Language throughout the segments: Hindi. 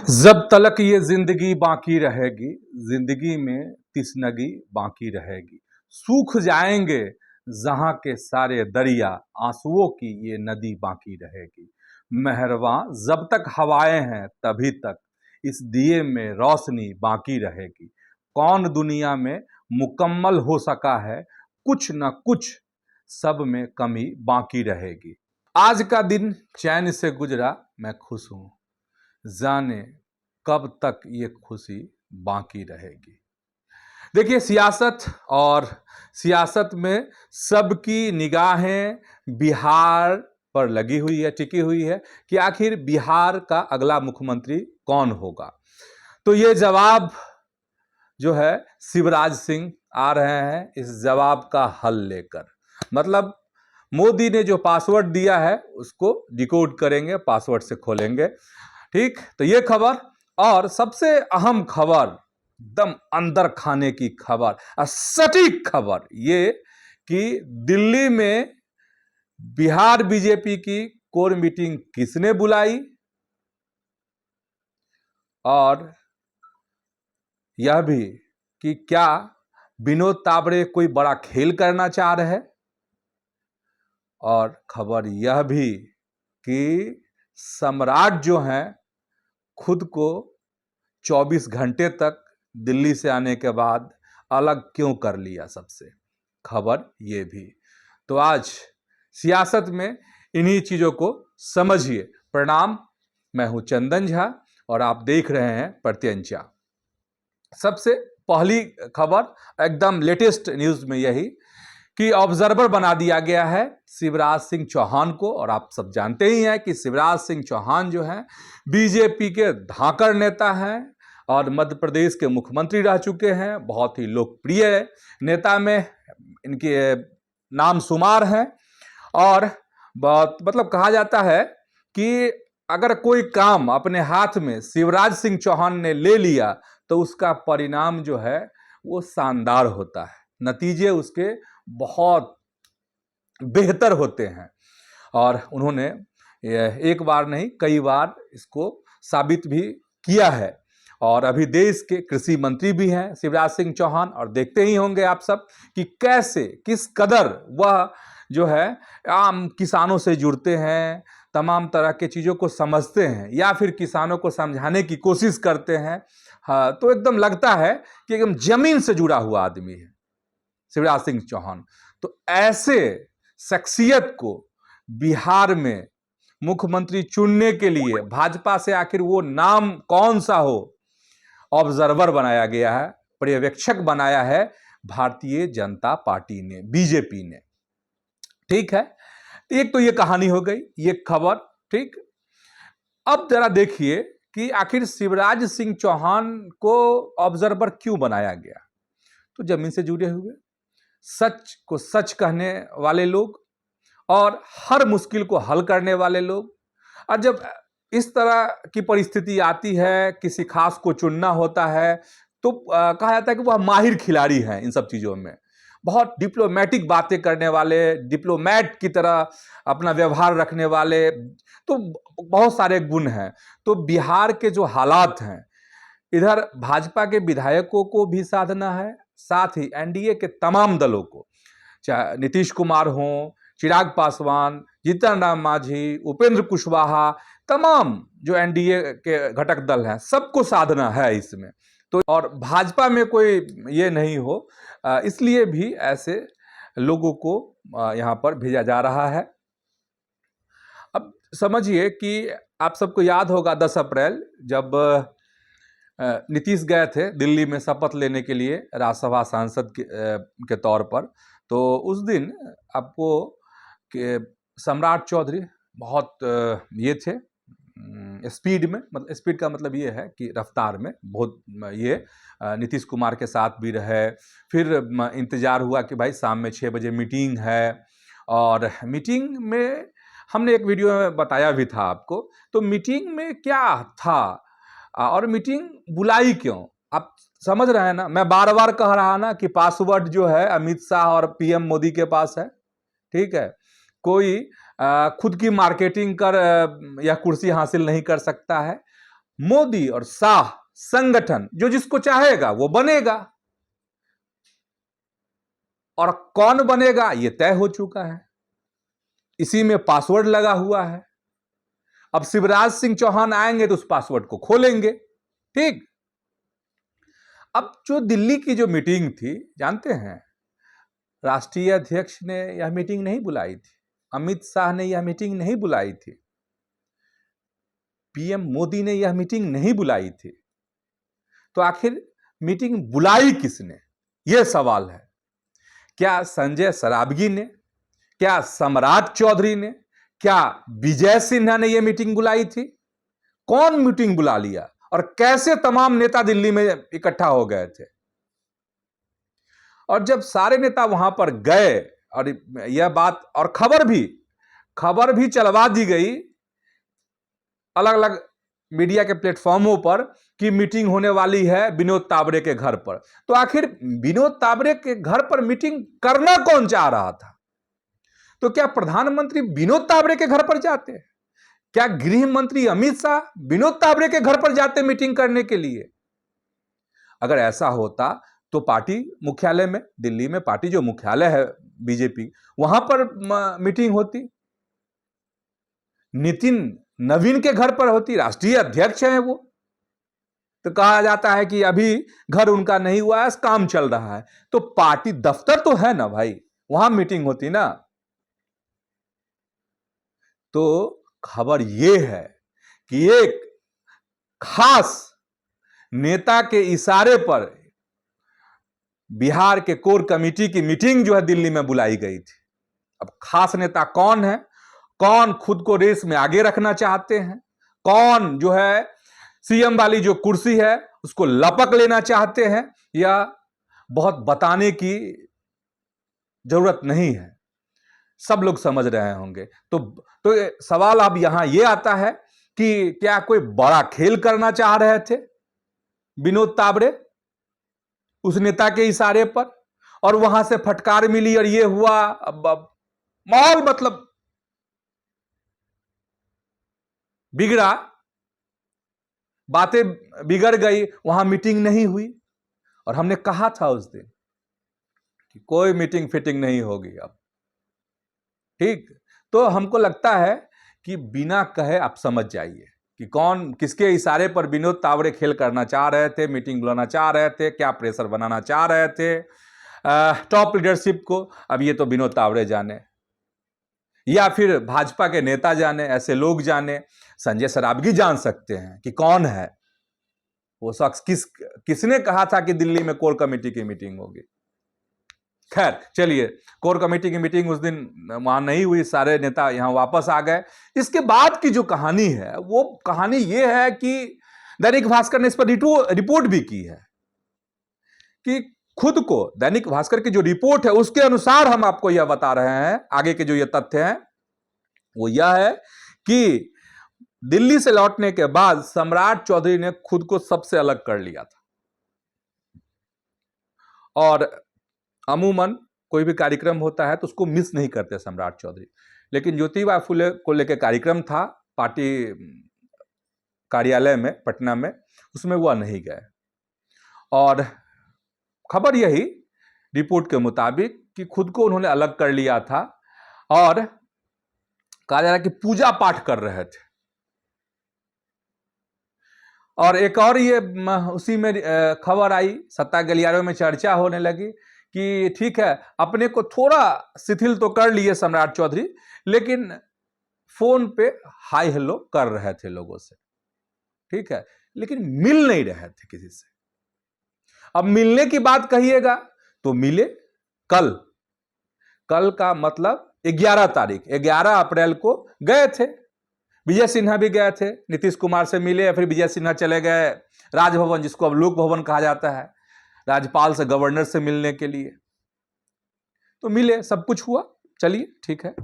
जब तलक ये जिंदगी बाकी रहेगी, जिंदगी में तिसनगी बाकी रहेगी। सूख जाएंगे जहां के सारे दरिया, आंसुओं की ये नदी बाकी रहेगी। मेहरबां जब तक हवाएं हैं तभी तक इस दिए में रोशनी बाकी रहेगी। कौन दुनिया में मुकम्मल हो सका है, कुछ न कुछ सब में कमी बाकी रहेगी। आज का दिन चैन से गुजरा, मैं खुश हूं, जाने कब तक ये खुशी बाकी रहेगी। देखिए, सियासत में सबकी निगाहें बिहार पर लगी हुई है, टिकी हुई है कि आखिर बिहार का अगला मुख्यमंत्री कौन होगा। तो ये जवाब जो है शिवराज सिंह आ रहे हैं इस जवाब का हल लेकर। मतलब मोदी ने जो पासवर्ड दिया है उसको डिकोड करेंगे, पासवर्ड से खोलेंगे। ठीक, तो ये खबर और सबसे अहम खबर, एकदम अंदर खाने की खबर, सटीक खबर ये कि दिल्ली में बिहार बीजेपी की कोर मीटिंग किसने बुलाई, और यह भी कि क्या विनोद तावड़े कोई बड़ा खेल करना चाह रहे हैं, और खबर यह भी कि सम्राट जो हैं खुद को 24 घंटे तक दिल्ली से आने के बाद अलग क्यों कर लिया सबसे, खबर ये भी। तो आज सियासत में इन्हीं चीजों को समझिए। प्रणाम, मैं हूं चंदन झा और आप देख रहे हैं प्रत्यंचा। सबसे पहली खबर एकदम लेटेस्ट न्यूज में यही कि ऑब्जर्वर बना दिया गया है शिवराज सिंह चौहान को। और आप सब जानते ही हैं कि शिवराज सिंह चौहान जो हैं बीजेपी के धाकड़ नेता हैं और मध्य प्रदेश के मुख्यमंत्री रह चुके हैं। बहुत ही लोकप्रिय नेता में इनके नाम शुमार हैं। और बहुत मतलब कहा जाता है कि अगर कोई काम अपने हाथ में शिवराज सिंह चौहान ने ले लिया तो उसका परिणाम जो है वो शानदार होता है, नतीजे उसके बहुत बेहतर होते हैं। और उन्होंने एक बार नहीं कई बार इसको साबित भी किया है। और अभी देश के कृषि मंत्री भी हैं शिवराज सिंह चौहान, और देखते ही होंगे आप सब कि कैसे किस कदर वह जो है आम किसानों से जुड़ते हैं, तमाम तरह के चीज़ों को समझते हैं या फिर किसानों को समझाने की कोशिश करते हैं। हाँ, तो एकदम लगता है कि एकदम जमीन से जुड़ा हुआ आदमी है शिवराज सिंह चौहान। तो ऐसे शख्सियत को बिहार में मुख्यमंत्री चुनने के लिए भाजपा से आखिर वो नाम कौन सा हो, ऑब्जर्वर बनाया गया है, पर्यवेक्षक बनाया है भारतीय जनता पार्टी ने, बीजेपी ने। ठीक है, एक तो ये कहानी हो गई, ये खबर। ठीक, अब जरा देखिए कि आखिर शिवराज सिंह चौहान को ऑब्जर्वर क्यों बनाया गया। तो जमीन से जुड़े हुए, सच को सच कहने वाले लोग और हर मुश्किल को हल करने वाले लोग। और जब इस तरह की परिस्थिति आती है, किसी खास को चुनना होता है, तो कहा जाता है कि वह माहिर खिलाड़ी हैं इन सब चीज़ों में, बहुत डिप्लोमेटिक बातें करने वाले, डिप्लोमेट की तरह अपना व्यवहार रखने वाले, तो बहुत सारे गुण हैं। तो बिहार के जो हालात हैं, इधर भाजपा के विधायकों को भी साधना है, साथ ही एनडीए के तमाम दलों को, चाहे नीतीश कुमार हों, चिराग पासवान, जीतन राम मांझी, उपेंद्र कुशवाहा, तमाम जो एनडीए के घटक दल हैं, सबको साधना है इसमें। तो और भाजपा में कोई ये नहीं हो, इसलिए भी ऐसे लोगों को यहाँ पर भेजा जा रहा है। अब समझिए कि आप सबको याद होगा 10 अप्रैल जब नीतीश गए थे दिल्ली में शपथ लेने के लिए राज्यसभा सांसद के तौर पर। तो उस दिन आपको कि सम्राट चौधरी बहुत ये थे स्पीड में, मतलब स्पीड का मतलब ये है कि रफ्तार में बहुत ये नीतीश कुमार के साथ भी रहे। फिर इंतज़ार हुआ कि भाई शाम में 6 बजे मीटिंग है, और मीटिंग में हमने एक वीडियो में बताया भी था आपको। तो मीटिंग में क्या था और मीटिंग बुलाई क्यों, आप समझ रहे हैं ना। मैं बार बार कह रहा ना कि पासवर्ड जो है अमित शाह और पीएम मोदी के पास है। ठीक है, कोई खुद की मार्केटिंग कर यह कुर्सी हासिल नहीं कर सकता है। मोदी और शाह संगठन जो जिसको चाहेगा वो बनेगा, और कौन बनेगा ये तय हो चुका है, इसी में पासवर्ड लगा हुआ है। अब शिवराज सिंह चौहान आएंगे तो उस पासवर्ड को खोलेंगे। ठीक, अब जो दिल्ली की जो मीटिंग थी, जानते हैं राष्ट्रीय अध्यक्ष ने यह मीटिंग नहीं बुलाई थी, अमित शाह ने यह मीटिंग नहीं बुलाई थी, पीएम मोदी ने यह मीटिंग नहीं बुलाई थी। तो आखिर मीटिंग बुलाई किसने, यह सवाल है। क्या संजय सराबगी ने, क्या सम्राट चौधरी ने, क्या विजय सिन्हा ने यह मीटिंग बुलाई थी? कौन मीटिंग बुला लिया और कैसे तमाम नेता दिल्ली में इकट्ठा हो गए थे? और जब सारे नेता वहां पर गए और यह बात और खबर भी चलवा दी गई अलग अलग मीडिया के प्लेटफॉर्मों पर कि मीटिंग होने वाली है विनोद तावड़े के घर पर, तो आखिर विनोद तावड़े के घर पर मीटिंग करना कौन चाह रहा था? तो क्या प्रधानमंत्री विनोद तावड़े के घर पर जाते? क्या गृह मंत्री अमित शाह विनोद तावड़े के घर पर जाते मीटिंग करने के लिए? अगर ऐसा होता तो पार्टी मुख्यालय में, दिल्ली में पार्टी जो मुख्यालय है बीजेपी, वहां पर मीटिंग होती, नितिन नवीन के घर पर होती, राष्ट्रीय अध्यक्ष हैं वो। तो कहा जाता है कि अभी घर उनका नहीं हुआ है, काम चल रहा है। तो पार्टी दफ्तर तो है ना भाई, वहां मीटिंग होती ना। तो खबर यह है कि एक खास नेता के इशारे पर बिहार के कोर कमेटी की मीटिंग जो है दिल्ली में बुलाई गई थी। अब खास नेता कौन है, कौन खुद को रेस में आगे रखना चाहते हैं, कौन जो है सीएम वाली जो कुर्सी है उसको लपक लेना चाहते हैं, या बहुत बताने की जरूरत नहीं है, सब लोग समझ रहे होंगे। तो सवाल अब यहां यह आता है कि क्या कोई बड़ा खेल करना चाह रहे थे विनोद तावड़े उस नेता के इशारे पर, और वहां से फटकार मिली और यह हुआ, अब माहौल मतलब बिगड़ा, बातें बिगड़ गई, वहां मीटिंग नहीं हुई। और हमने कहा था उस दिन कि कोई मीटिंग फिटिंग नहीं होगी अब। ठीक, तो हमको लगता है कि बिना कहे आप समझ जाइए कि कौन किसके इशारे पर विनोद तावड़े खेल करना चाह रहे थे, मीटिंग बुलाना चाह रहे थे, क्या प्रेशर बनाना चाह रहे थे टॉप लीडरशिप को। अब ये तो विनोद तावड़े जाने, या फिर भाजपा के नेता जाने, ऐसे लोग जाने, संजय सराबगी जान सकते हैं कि कौन है वो शख्स, किसने कहा था कि दिल्ली में कोर कमेटी की मीटिंग होगी। खैर चलिए, कोर कमेटी की मीटिंग उस दिन वहां नहीं हुई, सारे नेता यहां वापस आ गए। इसके बाद की जो कहानी है वो कहानी ये है कि दैनिक भास्कर ने इस पर रिपोर्ट भी की है कि खुद को, दैनिक भास्कर की जो रिपोर्ट है उसके अनुसार हम आपको यह बता रहे हैं, आगे के जो ये तथ्य हैं वो यह है कि दिल्ली से लौटने के बाद सम्राट चौधरी ने खुद को सबसे अलग कर लिया था। और अमूमन कोई भी कार्यक्रम होता है तो उसको मिस नहीं करते सम्राट चौधरी, लेकिन ज्योतिबा फुले को लेकर कार्यक्रम था पार्टी कार्यालय में पटना में, उसमें वह नहीं गए। और खबर यही रिपोर्ट के मुताबिक कि खुद को उन्होंने अलग कर लिया था, और कहा जा रहा है कि पूजा पाठ कर रहे थे। और एक और ये उसी में खबर आई, सत्ता गलियारों में चर्चा होने लगी कि ठीक है अपने को थोड़ा शिथिल तो कर लिए सम्राट चौधरी, लेकिन फोन पे हाई हेलो कर रहे थे लोगों से, ठीक है, लेकिन मिल नहीं रहे थे किसी से। अब मिलने की बात कहिएगा तो मिले कल का मतलब 11 तारीख, 11 अप्रैल को गए थे। विजय सिन्हा भी गए थे, नीतीश कुमार से मिले, फिर विजय सिन्हा चले गए राजभवन, जिसको अब लोक भवन कहा जाता है, राज्यपाल से, गवर्नर से मिलने के लिए। तो मिले, सब कुछ हुआ, चलिए ठीक है।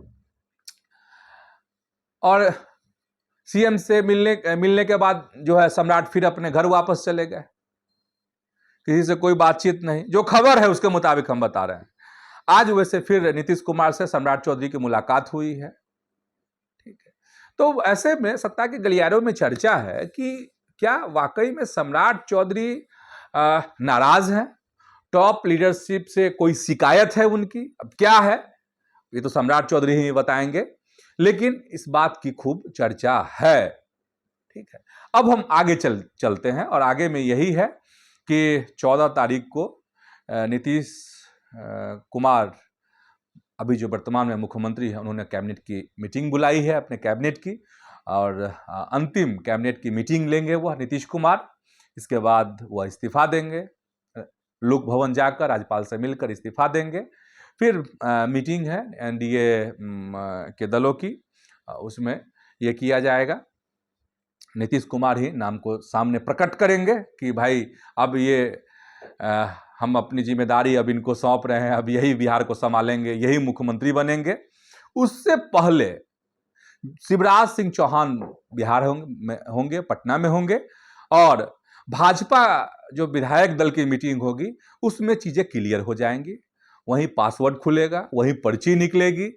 और सीएम से मिलने के बाद जो है सम्राट फिर अपने घर वापस चले गए, किसी से कोई बातचीत नहीं। जो खबर है उसके मुताबिक हम बता रहे हैं। आज वैसे फिर नीतीश कुमार से सम्राट चौधरी की मुलाकात हुई है, ठीक है। तो ऐसे में सत्ता के गलियारों में चर्चा है कि क्या वाकई में सम्राट चौधरी नाराज हैं? टॉप लीडरशिप से कोई शिकायत है उनकी? अब क्या है ये तो सम्राट चौधरी ही बताएंगे, लेकिन इस बात की खूब चर्चा है। ठीक है, अब हम आगे चलते हैं और आगे में यही है कि 14 तारीख को नीतीश कुमार अभी जो वर्तमान में मुख्यमंत्री है, उन्होंने कैबिनेट की मीटिंग बुलाई है अपने कैबिनेट की, और अंतिम कैबिनेट की मीटिंग लेंगे वह नीतीश कुमार। इसके बाद वह इस्तीफा देंगे, लोक भवन जाकर राज्यपाल से मिलकर इस्तीफा देंगे। फिर मीटिंग है एनडीए के दलों की, उसमें यह किया जाएगा, नीतीश कुमार ही नाम को सामने प्रकट करेंगे कि भाई अब ये हम अपनी जिम्मेदारी अब इनको सौंप रहे हैं, अब यही बिहार को संभालेंगे, यही मुख्यमंत्री बनेंगे। उससे पहले शिवराज सिंह चौहान बिहार होंगे, पटना में होंगे, और भाजपा जो विधायक दल की मीटिंग होगी उसमें चीजें क्लियर हो जाएंगी। वहीं पासवर्ड खुलेगा, वहीं पर्ची निकलेगी।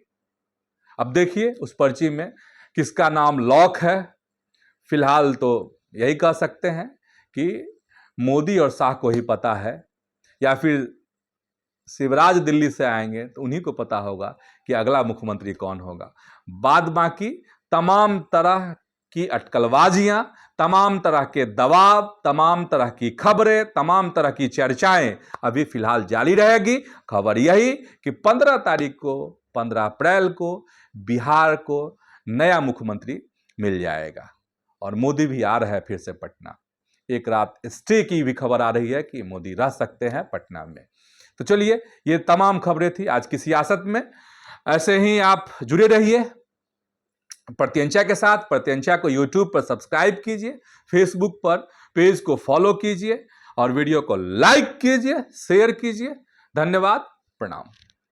अब देखिए उस पर्ची में किसका नाम लॉक है। फिलहाल तो यही कह सकते हैं कि मोदी और शाह को ही पता है, या फिर शिवराज दिल्ली से आएंगे तो उन्हीं को पता होगा कि अगला मुख्यमंत्री कौन होगा। बाद बाकी तमाम तरह की अटकलबाजियां, तमाम तरह के दबाव, तमाम तरह की खबरें, तमाम तरह की चर्चाएं अभी फिलहाल जारी रहेगी। खबर यही कि 15 तारीख को, 15 अप्रैल को बिहार को नया मुख्यमंत्री मिल जाएगा और मोदी भी आ रहा है फिर से पटना। एक रात स्टे की भी खबर आ रही है कि मोदी रह सकते हैं पटना में। तो चलिए, ये तमाम खबरें थी आज की सियासत में। ऐसे ही आप जुड़े रहिए प्रत्यंचा के साथ। प्रत्यंचा को यूट्यूब पर सब्सक्राइब कीजिए, फेसबुक पर पेज को फॉलो कीजिए और वीडियो को लाइक कीजिए, शेयर कीजिए। धन्यवाद, प्रणाम।